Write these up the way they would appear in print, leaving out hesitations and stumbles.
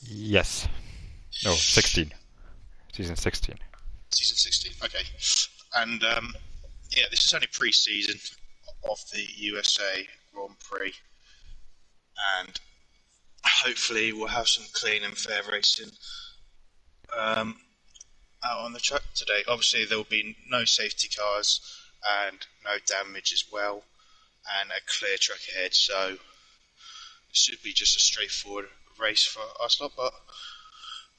Yes. No, 16. Season 16. Season 16. Okay. And yeah, this is only pre-season of the USA Grand Prix, and hopefully we'll have some clean and fair racing out on the track today. Obviously, there will be no safety cars and no damage as well, and a clear track ahead. So it should be just a straightforward race for us lot. But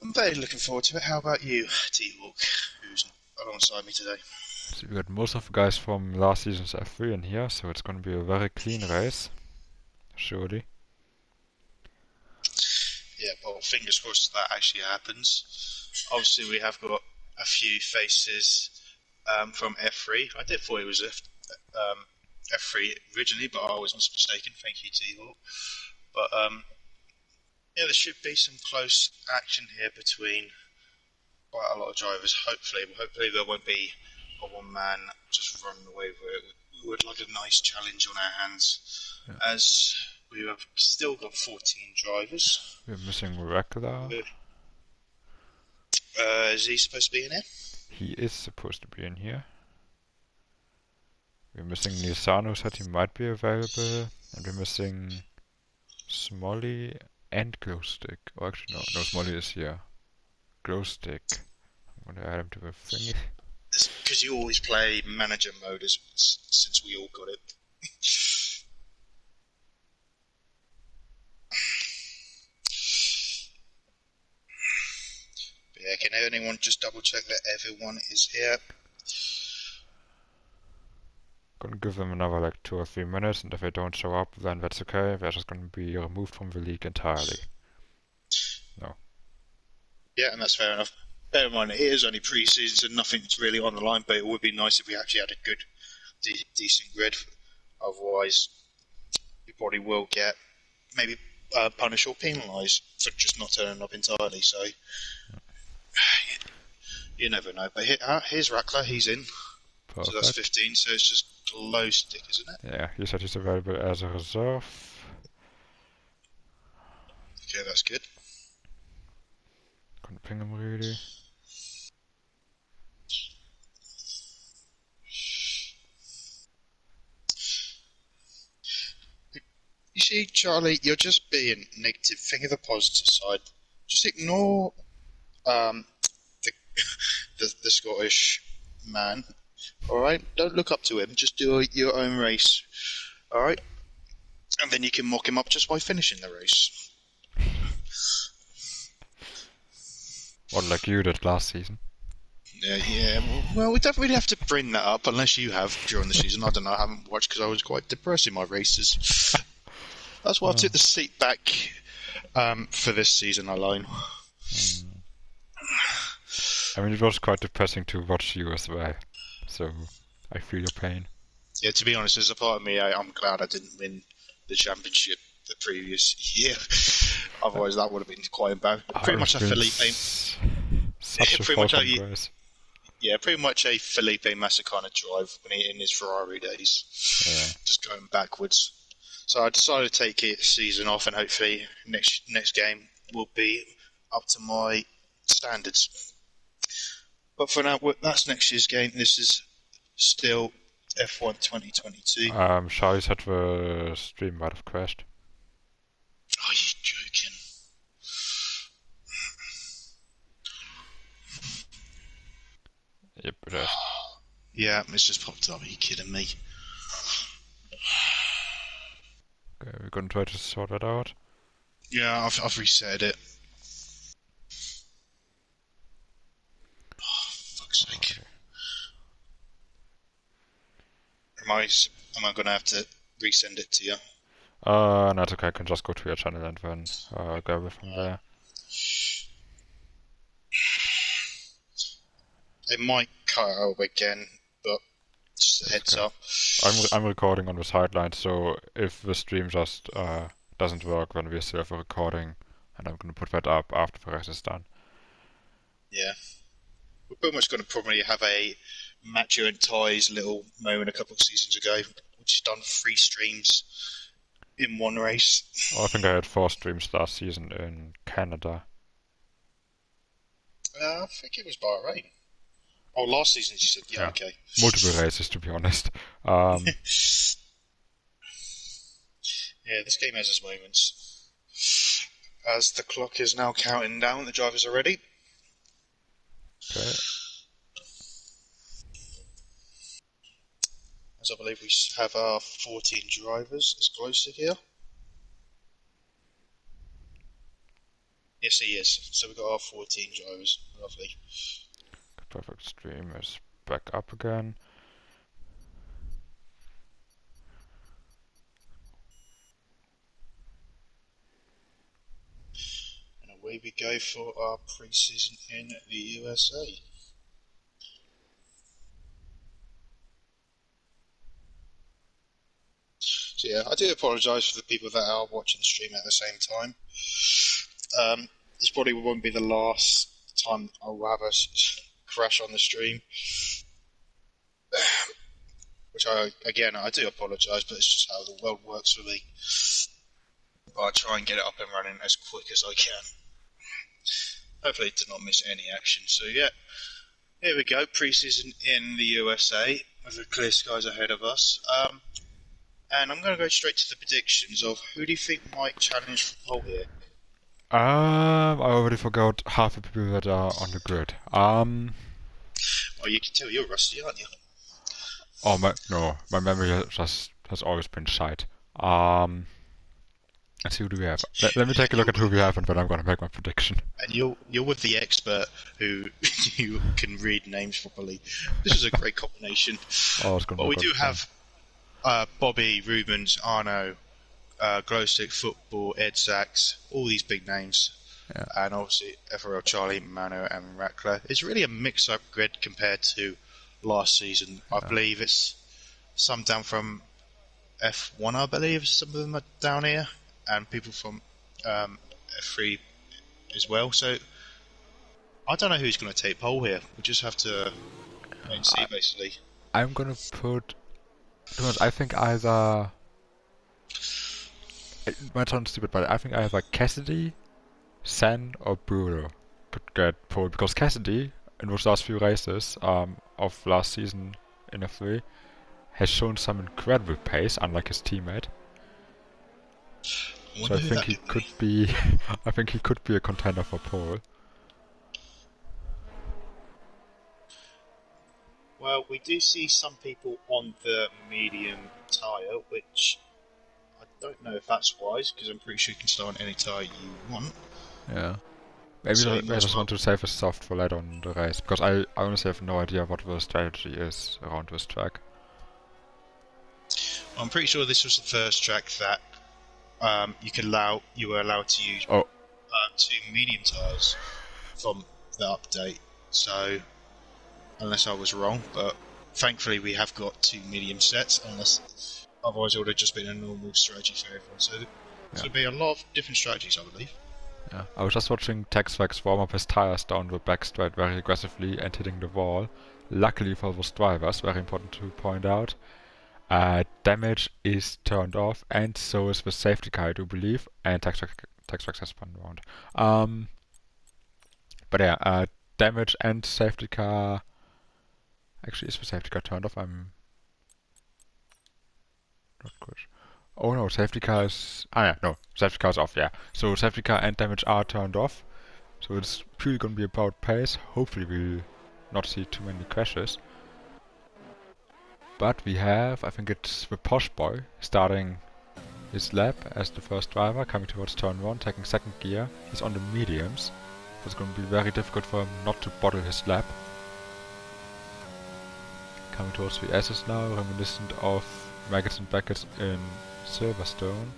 I'm very looking forward to it. How about you, T-Hawk, who's alongside me today? So we got most of the guys from last season's F3 in here, so it's gonna be a very clean race. Surely. Yeah, well, fingers crossed that actually happens. Obviously, we have got a few faces from F3. I did thought it was F3 originally, but I was mistaken. Thank you, T-Hawk. But yeah, there should be some close action here between quite a lot of drivers. Hopefully there won't be a one man just running away with it. We would like a nice challenge on our hands, as we have still got 14 drivers. We're missing Regular. Is he supposed to be in here? He is supposed to be in here. We're missing Nisano, said he might be available, and we're missing Smolly and Glowstick. Oh, actually, no, Smolly is here. Glowstick. I'm gonna add him to the thingy. Because you always play manager mode since we all got it. But yeah, can anyone just double check that everyone is here? Gonna give them another like 2 or 3 minutes, and if they don't show up, then that's okay. They're just gonna be removed from the league entirely. No. Yeah, and that's fair enough. Bear in mind, it is only pre-season, so nothing's really on the line, but it would be nice if we actually had a good, decent grid. Otherwise, we probably will get maybe punished or penalised for just not turning up entirely. So, you never know. But here's Rackler, he's in. Perfect. So that's 15, so it's just Glowstick, isn't it? Yeah, he said he's available as a reserve. Okay, that's good. Couldn't ping him really. You see, Charlie, you're just being negative. Think of the positive side. Just ignore the the Scottish man. All right, don't look up to him. Just do your own race. All right, and then you can mock him up just by finishing the race. What, like you did last season? Yeah. Well, we don't really have to bring that up unless you have during the season. I don't know. I haven't watched because I was quite depressed in my races. That's why I took the seat back for this season alone. I mean, it was quite depressing to watch you as well, so I feel your pain. Yeah, to be honest, as a part of me, I'm glad I didn't win the championship the previous year. Otherwise, that would have been quite embarrassing. Pretty much a Felipe. Such a grace. Yeah, pretty much a Felipe Massa kind of drive when he in his Ferrari days. Yeah. Just going backwards. So I decided to take it season off, and hopefully next game will be up to my standards. But for now, that's next year's game. This is still F1 2022. Charlie said the stream might have crashed. Are you joking? Yep, it has. Yeah, it's just popped up. Are you kidding me? Okay, we're gonna try to sort it out. Yeah, I've reset it. Oh, fuck's sake. Okay. Am I gonna have to resend it to you? No, it's okay. I can just go to your channel and then grab it from there. It might cut out again, but just a heads up. I'm recording on the sideline, so if the stream just doesn't work, then we still have a recording, and I'm gonna put that up after the rest is done. Yeah. We're pretty much going to probably have a Matthew and Ty's little moment a couple of seasons ago, which has done 3 streams in one race. Oh, I think I had 4 streams last season in Canada. I think it was Bahrain. Oh, last season you said, yeah, Yeah, okay. multiple races to be honest. Yeah, this game has its moments. As the clock is now counting down, the drivers are ready. Okay. As I believe we have our 14 drivers exclusive here. Yes, he is. So we've got our 14 drivers. Lovely. Perfect stream is back up again. And away we go for our preseason in the USA. So yeah, I do apologise for the people that are watching the stream at the same time. This probably won't be the last time I'll have a crash on the stream. Which I do apologise, but it's just how the world works for me. But I try and get it up and running as quick as I can. Hopefully to not miss any action. So yeah, here we go, preseason in the USA with the clear skies ahead of us. And I'm going to go straight to the predictions of who do you think might challenge for pole here? I already forgot half the people that are on the grid. Oh, you can tell you're rusty, aren't you? Oh my memory just has always been shite. Let's see who do we have. Let me take a look at who we have and then I'm gonna make my prediction. And you're with the expert who you can read names properly. This is a great combination. Oh, it's gonna Well, we work do out have Bobby, Rubens, Arno, Glowstick, Football, Ed Sachs, all these big names. Yeah. And obviously FRL, Charlie, Mano, and Rackler. It's really a mix-up grid compared to last season. I believe it's some down from F1, I believe, some of them are down here, and people from F3 as well. So I don't know who's going to take pole here. We just have to wait and see, basically. I'm gonna put. To be honest, I think either. It might sound stupid, but I think either Cassidy, Sen, or Bruno could get pole because Cassidy, in those last few races of last season in F3, has shown some incredible pace, unlike his teammate. So I think he could be. I think he could be a contender for pole. Well, we do see some people on the medium tyre, which I don't know if that's wise, because I'm pretty sure you can start on any tyre you want. Yeah. Maybe So they just want to save a soft for later on in the race, because I honestly have no idea what the strategy is around this track. I'm pretty sure this was the first track that you were allowed to use 2 medium tyres from the update. So, unless I was wrong, but thankfully we have got 2 medium sets. Unless otherwise it would have just been a normal strategy for everyone. So there's going to be a lot of different strategies, I believe. Yeah, I was just watching Texfax warm up his tires down the back straight very aggressively and hitting the wall. Luckily for those drivers, very important to point out, damage is turned off, and so is the safety car, I do believe, and Texfax has spun around. But yeah, damage and safety car. Actually, is the safety car turned off? I'm not good. Oh no, safety car is. No, safety car is off, yeah. So safety car and damage are turned off. So it's purely gonna be about pace. Hopefully we'll not see too many crashes. But we have, I think it's the Posh Boy starting his lap as the first driver, coming towards turn 1, taking second gear. He's on the mediums. So it's gonna be very difficult for him not to bottle his lap. Coming towards the S's now, reminiscent of Maggots and Beckett in Silverstone.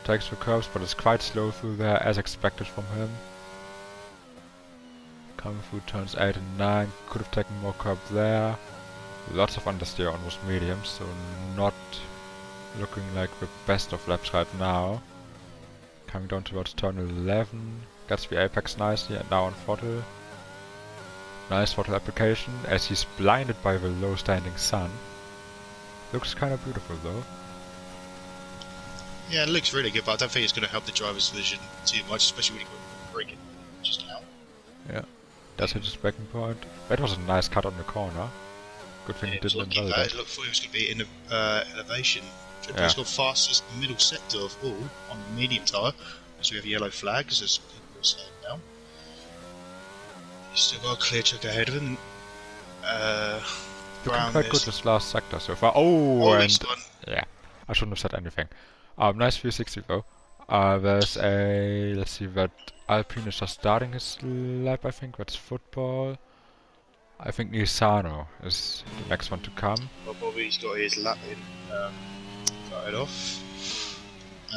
Takes the curves, but it's quite slow through there, as expected from him. Coming through turns 8 and 9, could have taken more curb there. Lots of understeer on those mediums, so not looking like the best of laps right now. Coming down towards turn 11, gets the apex nicely, and now on throttle. Nice throttle application, as he's blinded by the low standing sun. Looks kinda beautiful though. Yeah, it looks really good, but I don't think it's going to help the driver's vision too much, especially when you got braking just now. Yeah. That's his breaking point. That was a nice cut on the corner. Good thing Yeah, he it was didn't lucky that. invalidate. It looked for he was going to be in the elevation. Yeah. He's got fastest middle sector of all on the medium tyre. So we have yellow flags as people are slowing down. He's still got a clear check ahead of him. Looking Brown quite good is. this last sector so far. Oh, Oh, and he's gone. yeah, I shouldn't have said anything. Nice 360 though. There's a, let's see, that Alpine is just starting his lap, I think. That's football. I think Nisano is the next one to come. Well, Bobby's got his lap in. Started off.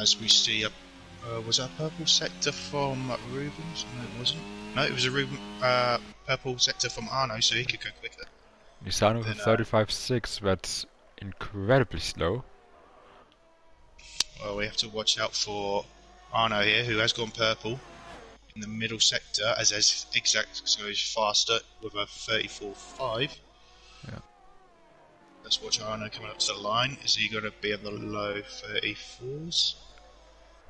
As we see, was that a purple sector from Rubens? No, it wasn't. No, it was a purple sector from Arno, so he could go quicker. Nisano with 35.6, that's incredibly slow. Well, we have to watch out for Arno here, who has gone purple in the middle sector, as exact goes faster with a 34.5. Yeah. Let's watch Arno coming up to the line. Is he going to be in the low 34s?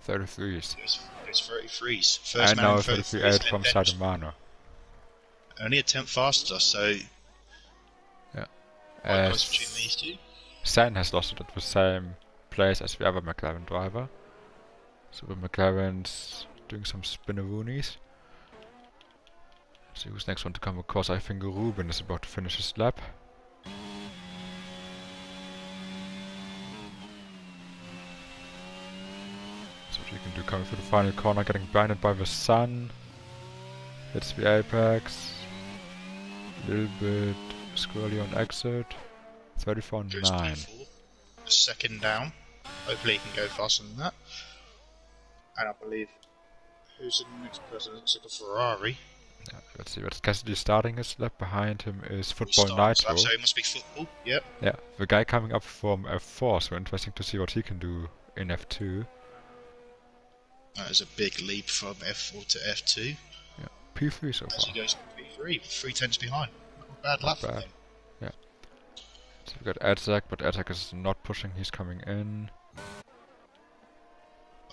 33s. It's 33s. First And man now in 33.8 33s. from Sadamano. Only a tenth faster, so yeah. quite close between these two. Satin has lost it at the same place as the other McLaren driver. So the McLaren's doing some spinneroonies. Let's see who's next one to come across. I think Ruben is about to finish his lap. So what you can do, coming through the final corner, getting blinded by the sun. Hits the apex. A little bit squirrely on exit. 34.9. Second down. Hopefully he can go faster than that. And I believe who's the next person? It looks like a Ferrari. Yeah, let's see, that's Cassidy starting his lap. Behind him is Football Nitro. So it must be football, yep. Yeah, the guy coming up from F4, so interesting to see what he can do in F2. That is a big leap from F4 to F2. Yeah, P3 so far. As he goes to P3, 3/10 behind. Not a bad lap for him. Yeah. So we got Edzak, but Edzak is not pushing, he's coming in.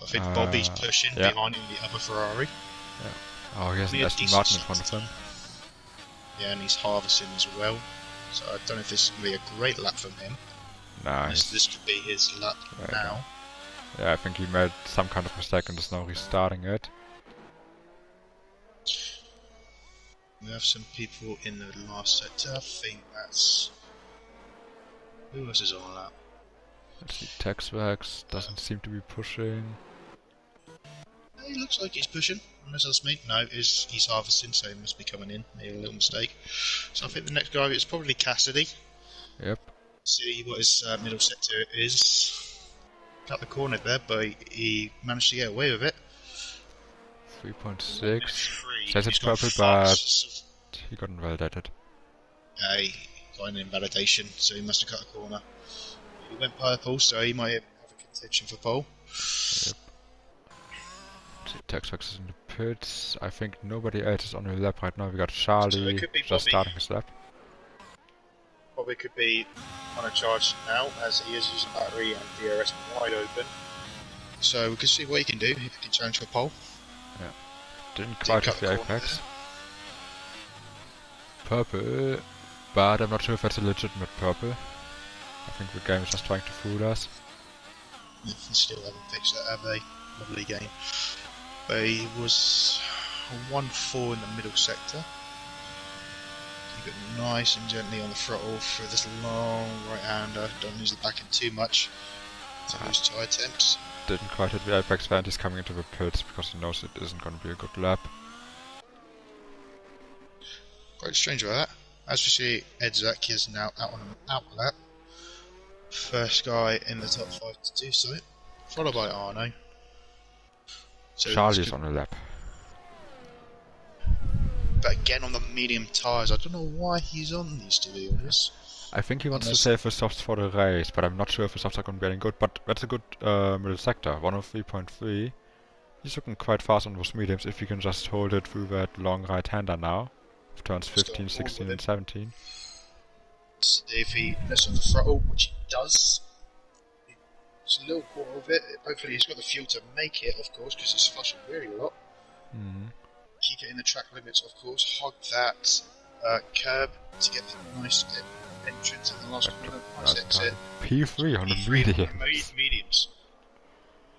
I think Bobby's pushing behind in the other Ferrari. Yeah. Oh, he has an Aston Martin in front of him. Yeah, and he's harvesting as well. So I don't know if this is going to be a great lap from him. Nice. This could be his lap now. Yeah, I think he made some kind of mistake and is now restarting it. We have some people in the last sector. I think that's... Who else is on that? Let's see, Texwax doesn't seem to be pushing. He looks like he's pushing, unless that's me. No, he's harvesting, so he must be coming in. Made a little mistake. So I think the next guy is probably Cassidy. Yep. See what his middle sector is. Cut the corner there, but he managed to get away with it. 3.6. Says it's purple, but he got invalidated. He got an invalidation, so he must have cut the corner. He went purple, so he might have a contention for pole. Yep. Texwax is in the pits. I think nobody else is on the lap right now. We got Charlie just starting his lap. Bobby could be on a charge now, as he is using battery and DRS wide open. So we can see what he can do if he can challenge for pole. Yeah. Didn't quite hit the apex. Purple, but I'm not sure if that's a legitimate purple. I think the game is just trying to fool us. Yeah, still haven't fixed that, have they? Lovely game. But he was 1-4 in the middle sector. Keep it nice and gently on the throttle for this long right-hander. Don't lose the back end too much to lose tyre temps. Didn't quite hit the apex, and he's coming into the pits because he knows it isn't going to be a good lap. Quite strange about that. As we see, Edzak is now out on an out lap. First guy in the top 5 to do so, followed by Arno. So Charlie is on a lap. But again on the medium tyres, I don't know why he's on these, to be honest. I think he wants to save the softs for the race, but I'm not sure if the softs are going to be any good. But that's a good middle sector, 103.3. He's looking quite fast on those mediums if he can just hold it through that long right-hander now. Turns 15, 16 and 17. See if he lets on the throttle, which he does. It's a little quarter of it. Hopefully he's got the fuel to make it, of course, because he's flushing very a lot. Mm. Keep it in the track limits, of course. Hog that curb to get the nice entrance in the last corner. Nice exit. P3 on the P3 mediums.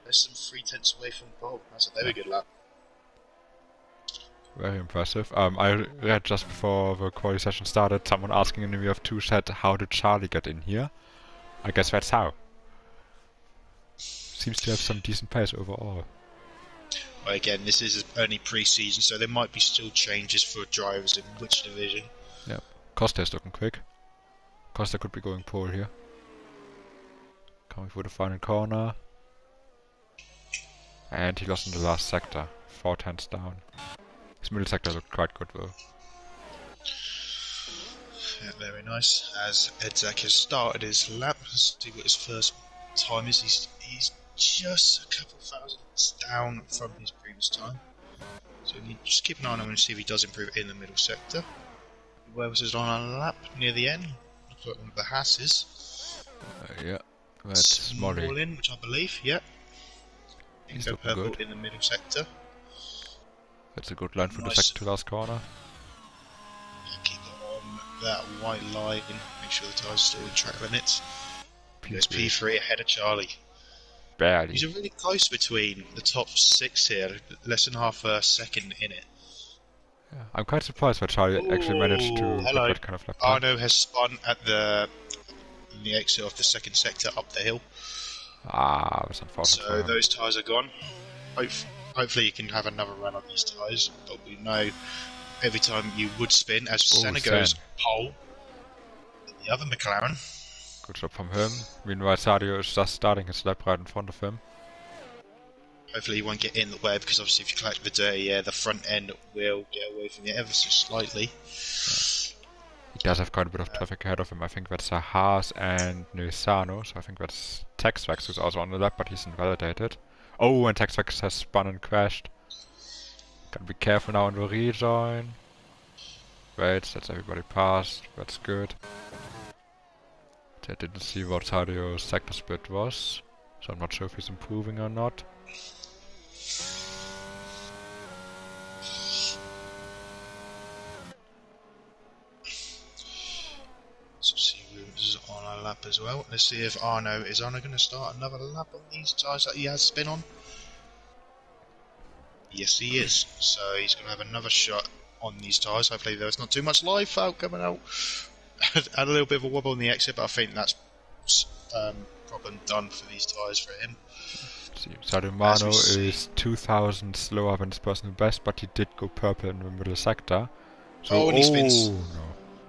Less than 3/10 away from pole. That's a very good lap. Very impressive. I read just before the quality session started, someone asking in the VF2 said, how did Charlie get in here? I guess that's how. Seems to have some decent pace overall. Well, again, this is only pre-season, so there might be still changes for drivers in which division. Yeah, Costa's looking quick. Costa could be going pole here. Coming for the final corner. And he lost in the last sector. 4/10 down. His middle sector looked quite good though. Yeah, very nice. As Edzak has started his lap, let's see what his first time is. He's just a couple thousandths down from his previous time. So you just keep an eye on him and see if he does improve in the middle sector. Where was it on a lap near the end? Look at one of the Hasses. Yeah, that's Molly. In, which I believe, yep. He's go looking purple good. in the middle sector. That's a good line for Nice. the second to last corner. Keep it on that white line. Make sure the tyres still in track limits. There's P3 ahead of Charlie. Barely. He's really close between the top 6 here, less than half a second in it. Yeah, I'm quite surprised that Charlie actually managed to get that kind of lap time. Arno has spun at the exit of the second sector up the hill. Ah, that's unfortunate. So those tyres are gone. Hopefully you can have another run on these tyres, but we know every time you would spin, as Senna goes pole, the other McLaren. Good job from him. Meanwhile, Sadio is just starting his lap right in front of him. Hopefully he won't get in the way, because obviously if you collect the dirty air, the front end will get away from it ever so slightly. Yeah. He does have quite a bit of traffic ahead of him. I think that's a Haas and Nisano, so I think that's Texvax who's also on the lap, but he's invalidated. Oh, and Texvax has spun and crashed. Gotta be careful now on the rejoin. Wait, that's everybody passed. That's good. I didn't see what Sadio's sector split was, so I'm not sure if he's improving or not. So see who's on a lap as well. Let's see if Arno is going to start another lap on these tyres that he has spin on. Yes, he is. So he's going to have another shot on these tyres. Hopefully there's not too much life out coming out. Had a little bit of a wobble on the exit, but I think that's problem done for these tyres for him. Sadio Mano is 2,000 slower than his personal best, but he did go purple in the middle sector. So, and he spins. No.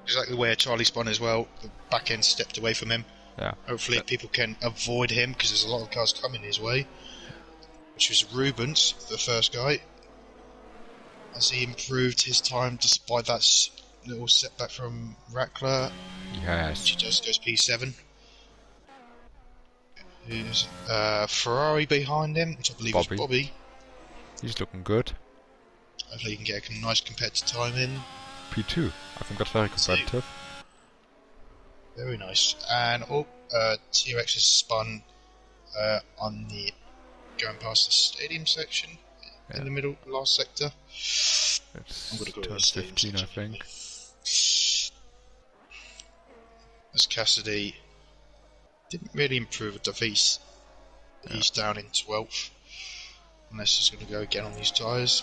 Exactly where Charlie spun as well. The back end stepped away from him. Yeah. Hopefully people can avoid him, because there's a lot of cars coming his way. Which was Rubens, the first guy. As he improved his time despite that little setback from Rackler. Yes. He just goes P7. There's Ferrari behind him, which I believe is Bobby. He's looking good. Hopefully he can get a nice competitive time in. P2. I think that's very competitive. Very nice. And T-Rex has spun on the going past the stadium section in the middle last sector. It's turn 15, I think. As Cassidy didn't really improve with Davies. He's down in 12th. Unless he's going to go again on these tyres.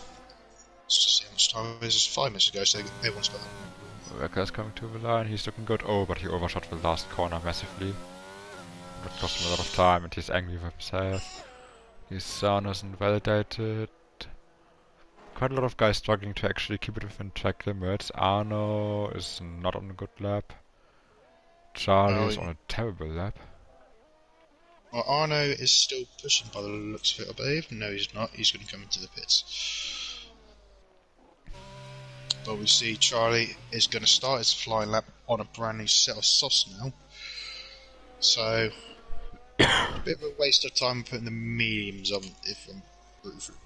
Let's just see how much time it is. It's 5 minutes ago, so everyone's got that. Wrecker's coming to the line. He's looking good. Oh, but he overshot the last corner massively. That cost him a lot of time, and he's angry with himself. His son isn't validated. Quite a lot of guys struggling to actually keep it within track limits. Arno is not on a good lap. Charlie is on a terrible lap. Well, Arno is still pushing by the looks of it, I believe. No, he's not. He's going to come into the pits. But we see Charlie is going to start his flying lap on a brand new set of softs now. So, a bit of a waste of time putting the mediums on, if I'm brutally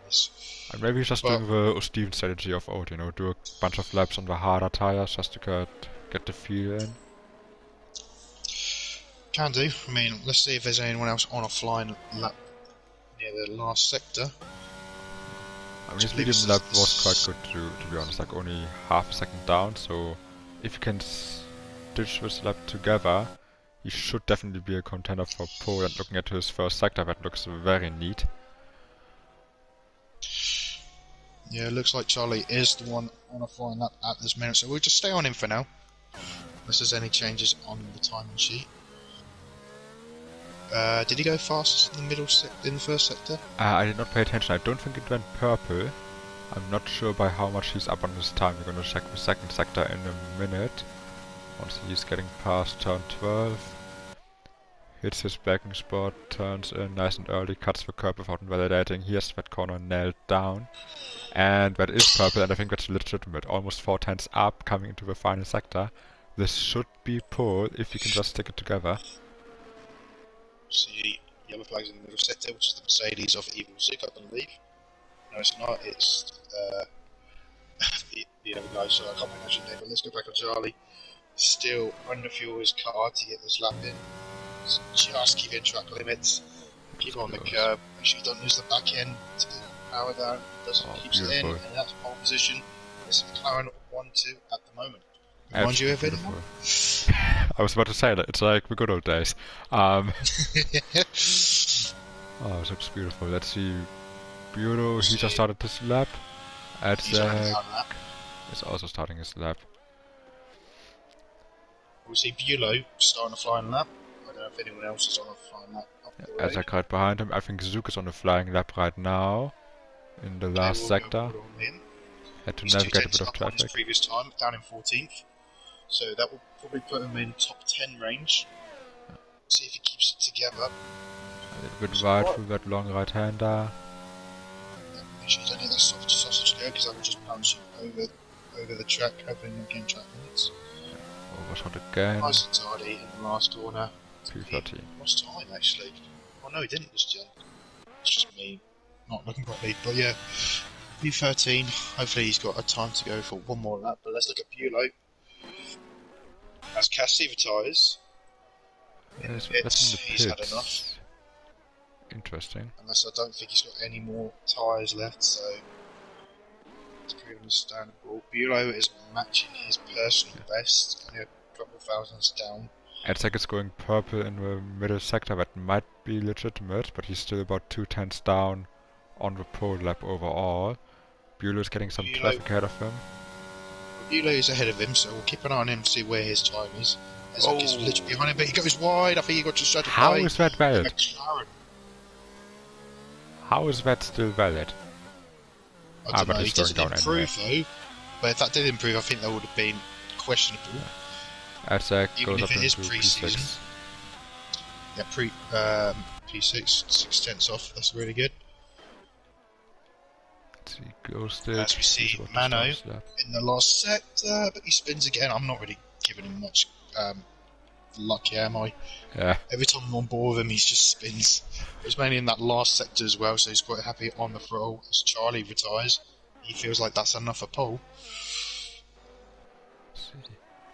honest. And maybe he's just doing the Steven strategy of old, you know, do a bunch of laps on the harder tires just to get the feel in. Can do. I mean, let's see if there's anyone else on a flying lap near the last sector. I mean, I his believe medium it's lap was quite this. good to be honest, like only half a second down, so if you can stitch this lap together, he should definitely be a contender for pole, and looking at his first sector, that looks very neat. Yeah, it looks like Charlie is the one on a flying lap at this minute, so we'll just stay on him for now. Unless there's any changes on the timing sheet. Did he go fastest in the first sector? I did not pay attention, I don't think it went purple. I'm not sure by how much he's up on his time. We're gonna check the second sector in a minute. Once he's getting past turn 12. Hits his backing spot, turns in nice and early, cuts the curb without invalidating. He has that corner nailed down. And that is purple, and I think that's legitimate. Almost 4 tenths up, coming into the final sector. This should be pole, if you can just stick it together. See, yellow flags in the middle sector, which is the Mercedes of Evil Zig, I believe. No, it's not. It's the other guy, so I can't imagine name. But let's go back on Charlie. Still under fuel his car to get this lap in. So just keep in track limits. Keep on the curb. Make sure you don't lose the back end to the power down. Doesn't keeps it in, and that's pole position. It's McLaren 1-2 at the moment. Reminds you of it? I was about to say that it's like the good old days. Oh, that's beautiful. Let's see. Bureau, he just started this lap. Edzak is also starting his lap. We'll see Bulow starting a flying lap. I don't know if anyone else is on a flying lap. Edzak right behind him. I think Zook is on a flying lap right now. In the last sector. Had to navigate a bit of traffic. His previous time, down in 14th. So that will probably put him in top 10 range. See if he keeps it together. A little bit wide through that long right-hander. Make sure you don't hit that sausage there, because that will just bounce you over the track, hoping you gain track minutes. Overshot again. Nice and tidy in the last corner. P13. Lost time actually. Oh no, he didn't this gen. It's just me not looking properly. But yeah, P13. Hopefully he's got a time to go for one more lap. But let's look at Bulow. As Cassie retires, he's had enough. Interesting. Unless I don't think he's got any more tyres left, so it's pretty understandable. Bulow is matching his personal best, only a couple thousands down. Edzak is going purple in the middle sector, that might be legitimate, but he's still about 2 tenths down on the pole lap overall. Bulow is getting some traffic ahead of him. Bulow is ahead of him, so we'll keep an eye on him to see where his time is. Edzak is literally behind him, but he goes wide. I think he got distracted by How is that valid? McLaren. How is that still valid? I don't know, he doesn't improve though, but if that did improve, I think that would have been questionable. Edzak even goes if up it is into pre-season. P6. Yeah, P6, 6 tenths off, that's really good. Let's see, Ghosted. As we see Mano in the last sector, but he spins again. I'm not really giving him much luck here, am I? Yeah. Every time I'm on board with him, he just spins. It's mainly in that last sector as well, so he's quite happy on the throttle. As Charlie retires, he feels like that's enough for pole.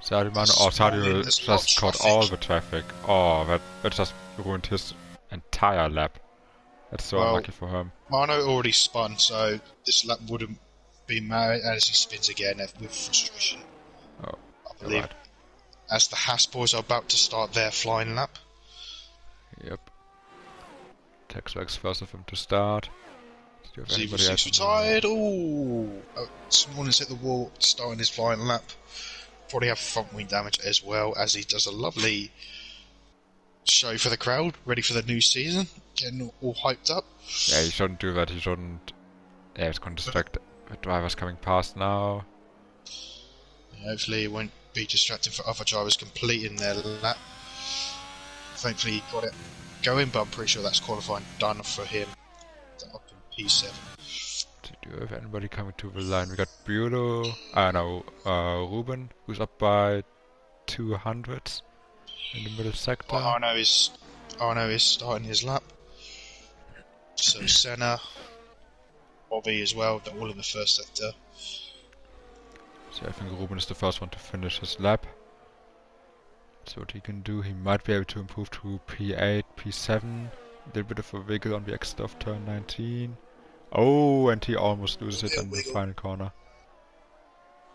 Sadio just caught all the traffic. Oh, that just ruined his entire lap. That's so unlucky for him. Mano already spun, so this lap wouldn't be mad as he spins again with frustration. Oh, I believe. Right. As the Haas boys are about to start their flying lap. Yep. Texwax first of them to start. Anybody else retired? Ooh! Someone has hit the wall starting his flying lap. Probably have front wing damage as well, as he does a lovely show for the crowd, ready for the new season, getting all hyped up. Yeah, he shouldn't do that, he shouldn't. Yeah, it's going to distract the drivers coming past now. Yeah, hopefully he won't be distracted for other drivers completing their lap. Thankfully he got it going, but I'm pretty sure that's qualifying done for him. Up in P7. Do you have anybody coming to the line? We got Bulow, Ruben, who's up by 200 in the middle sector. Well, Arno is starting his lap. So Senna, Bobby as well, they're all in the first sector. So I think Ruben is the first one to finish his lap. That's what he can do. He might be able to improve to P8, P7. A little bit of a wiggle on the exit of turn 19. Oh, and he almost loses it Little in the wiggle. final corner.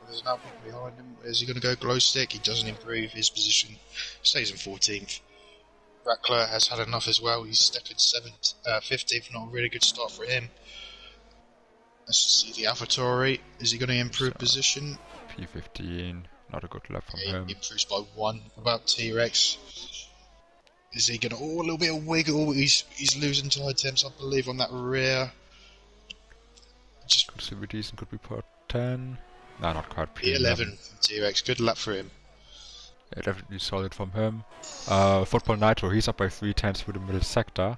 There's another one behind him. Is he going to go glow stick? He doesn't improve his position. Stays in 14th. Rackler has had enough as well. He's stuck in 15th. Not a really good start for him. Let's see the AlphaTauri. Is he going to improve So, position? P15, not a good lap from Okay, him. he improves by 1. About T-Rex. Is he going to... Oh, a little bit of wiggle. He's losing tyre temps, I believe, on that rear. Just Could be decent, could be part 10. No, not quite P11 P11. from T-Rex. Good lap for him. Yeah, definitely solid from him. Football Nitro, he's up by 3 tenths through the middle sector.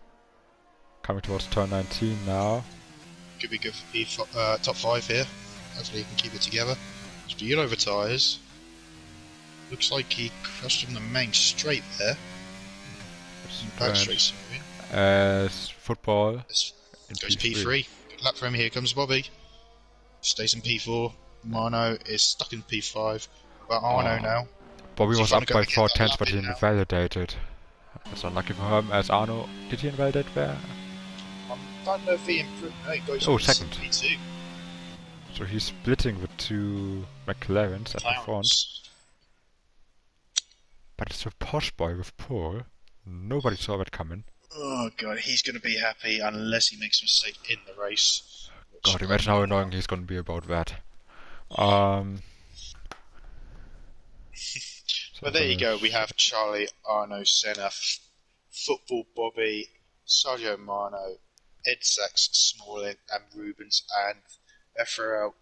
Coming towards turn 19 now. Could be good for top 5 here. Hopefully he can keep it together. Speed over tyres. Looks like he crashed on the main straight there. Back straight, sorry. As football in Goes P3. P3. Good lap for him. Here comes Bobby. Stays in P4. Mano is stuck in P5. About Arno now. Bobby was up by 4 tenths, but he now. invalidated. That's unlucky for him, as Arno... Did he invalidate there? I don't know if he improved. No, he goes second. P2. So he's splitting the two McLarens at the front. But it's a posh boy with pole. Nobody saw that coming. Oh god, he's going to be happy unless he makes a mistake in the race. God, imagine how annoying he's going to be about that. But there you go, we have Charlie, Arno, Senna, Football Bobby, Sergio Mano, Ed Sachs, Smalling, and Rubens, and FRL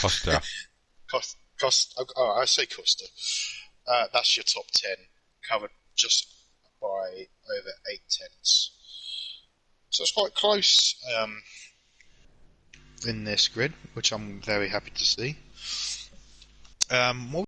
Costa. Costa. Oh, I say Costa. That's your top 10, covered just by over 8 tenths. So it's quite close in this grid, which I'm very happy to see. What